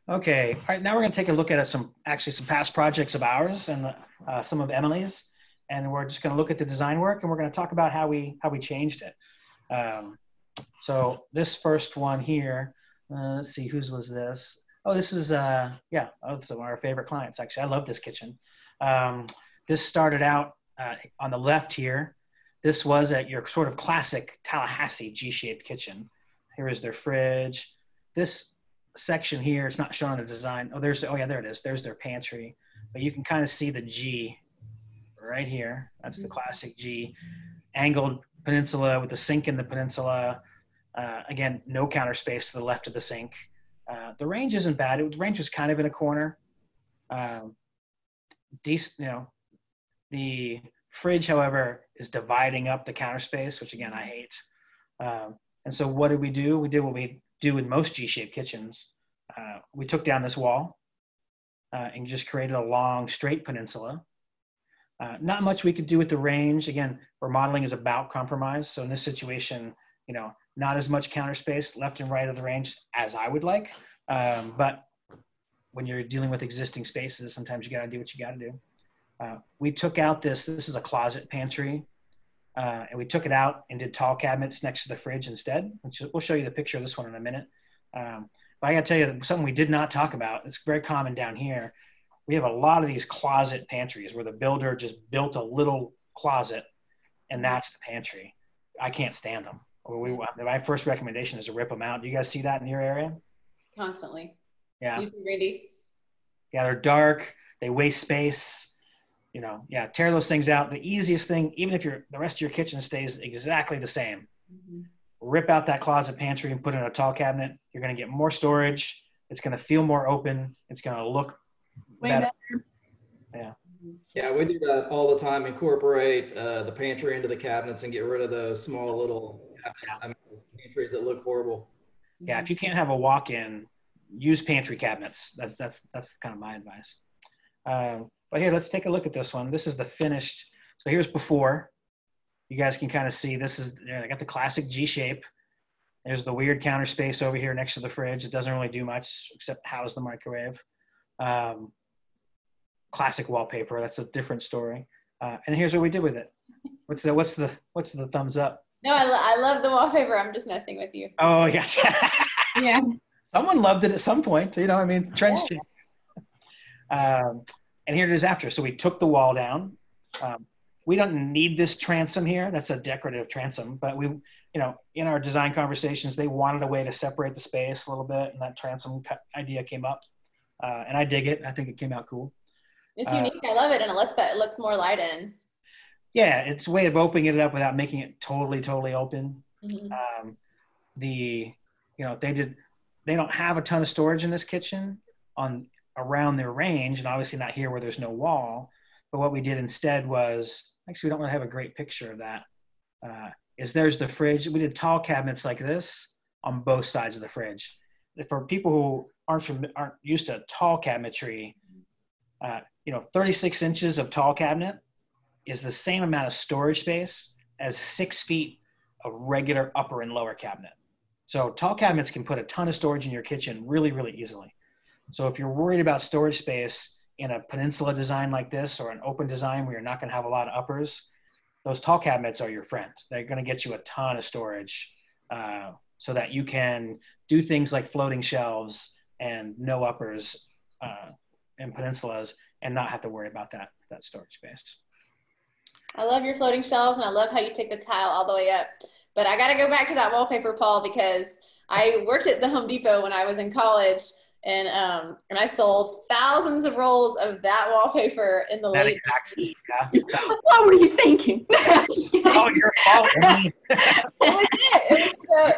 Okay, all right, now we're going to take a look at some past projects of ours and some of Emily's, and we're just going to look at the design work, and we're going to talk about how we changed it. Um, so this first one here, let's see, whose was this? Oh, this is yeah, oh, some of our favorite clients actually. I love this kitchen. Um, this started out on the left here. This was at your sort of classic Tallahassee G-shaped kitchen. Here is their fridge. This section here, it's not shown on the design. Oh yeah, there it is. There's their pantry. But you can kind of see the G right here. That's the classic G. Angled peninsula with the sink in the peninsula. Again, no counter space to the left of the sink. The range isn't bad. The range was kind of in a corner. Decent, the fridge, however, is dividing up the counter space, which again, I hate. And so what did we do? We did what we do in most G-shaped kitchens. We took down this wall and just created a long straight peninsula. Not much we could do with the range. Again, remodeling is about compromise. So in this situation, not as much counter space left and right of the range as I would like. But when you're dealing with existing spaces, sometimes you got to do what you got to do. We took out this is a closet pantry, and we took it out and did tall cabinets next to the fridge instead. We'll show you the picture of this one in a minute. But I got to tell you something we did not talk about. It's very common down here. We have a lot of these closet pantries where the builder just built a little closet and that's the pantry. I can't stand them. My first recommendation is to rip them out. Do you guys see that in your area? Constantly. Yeah. You too, Randy? Yeah, they're dark. They waste space. Yeah, tear those things out. The easiest thing, even if the rest of your kitchen stays exactly the same, rip out that closet pantry and put in a tall cabinet. You're going to get more storage. It's going to feel more open. It's going to look better. Yeah. Yeah, we do that all the time. Incorporate the pantry into the cabinets and get rid of those small little pantries that look horrible. Yeah, if you can't have a walk-in, use pantry cabinets. That's kind of my advice. But here, let's take a look at this one. This is the finished. So here's before. You guys can kind of see this is, I got the classic G shape. There's the weird counter space over here next to the fridge. It doesn't really do much except house the microwave. Classic wallpaper. That's a different story. And here's what we did with it. What's the thumbs up? No, I love the wallpaper. I'm just messing with you. Oh yes. Yeah. Someone loved it at some point. Trends change. And here it is after. So we took the wall down. We don't need this transom here. That's a decorative transom. But we, in our design conversations, they wanted a way to separate the space a little bit, and that transom idea came up. And I dig it. I think it came out cool. It's unique. I love it, and it lets more light in. Yeah, it's a way of opening it up without making it totally open. Mm-hmm. They don't have a ton of storage in this kitchen around their range, and obviously not here where there's no wall. But what we did instead was, actually we don't really have a great picture of that. There's the fridge. We did tall cabinets like this on both sides of the fridge. For people who aren't used to tall cabinetry, 36 inches of tall cabinet is the same amount of storage space as 6 feet of regular upper and lower cabinet. So tall cabinets can put a ton of storage in your kitchen really, really easily. So if you're worried about storage space in a peninsula design like this or an open design where you're not going to have a lot of uppers, those tall cabinets are your friend. They're going to get you a ton of storage so that you can do things like floating shelves and no uppers and peninsulas and not have to worry about that storage space. I love your floating shelves, and I love how you take the tile all the way up. But I got to go back to that wallpaper, Paul, because I worked at the Home Depot when I was in college, and I sold thousands of rolls of that wallpaper in the late 90s. Yeah. What were you thinking? Oh, your fault. It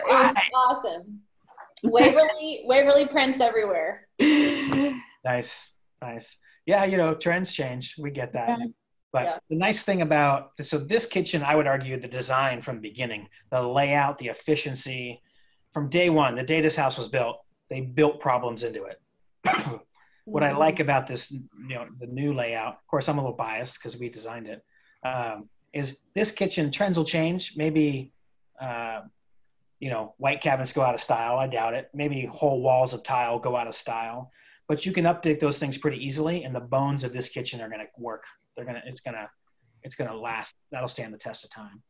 was awesome. Waverly prints everywhere. Nice. Yeah, trends change. We get that. Yeah. But the nice thing about, this kitchen, I would argue the design from the beginning, the layout, the efficiency, from day one, the day this house was built, they built problems into it. What I like about this, the new layout, of course, I'm a little biased because we designed it, is this kitchen, trends will change. Maybe you know, white cabinets go out of style. I doubt it. Maybe whole walls of tile go out of style, but you can update those things pretty easily. And the bones of this kitchen are going to work. It's going to last. That'll stand the test of time.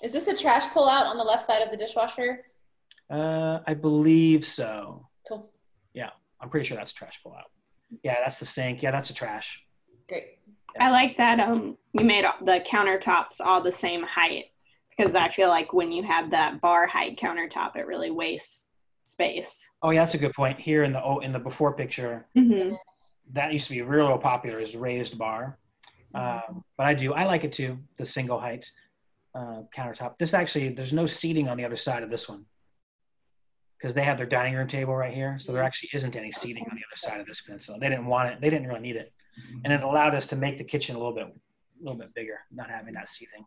Is this a trash pull out on the left side of the dishwasher? I believe so. Cool. Yeah, I'm pretty sure that's a trash pull out. Yeah, that's the sink. Yeah, that's a trash. Great. I like that you made the countertops all the same height, because I feel like when you have that bar height countertop, it really wastes space. Oh, yeah, that's a good point. Here in the before picture, Mm-hmm. that used to be real popular as raised bar. But I like it too, the single height countertop. This actually, there's no seating on the other side of this one, because they have their dining room table right here. So there actually isn't any seating on the other side of this peninsula. They didn't want it. They didn't really need it. And it allowed us to make the kitchen a little bit bigger, not having that seating.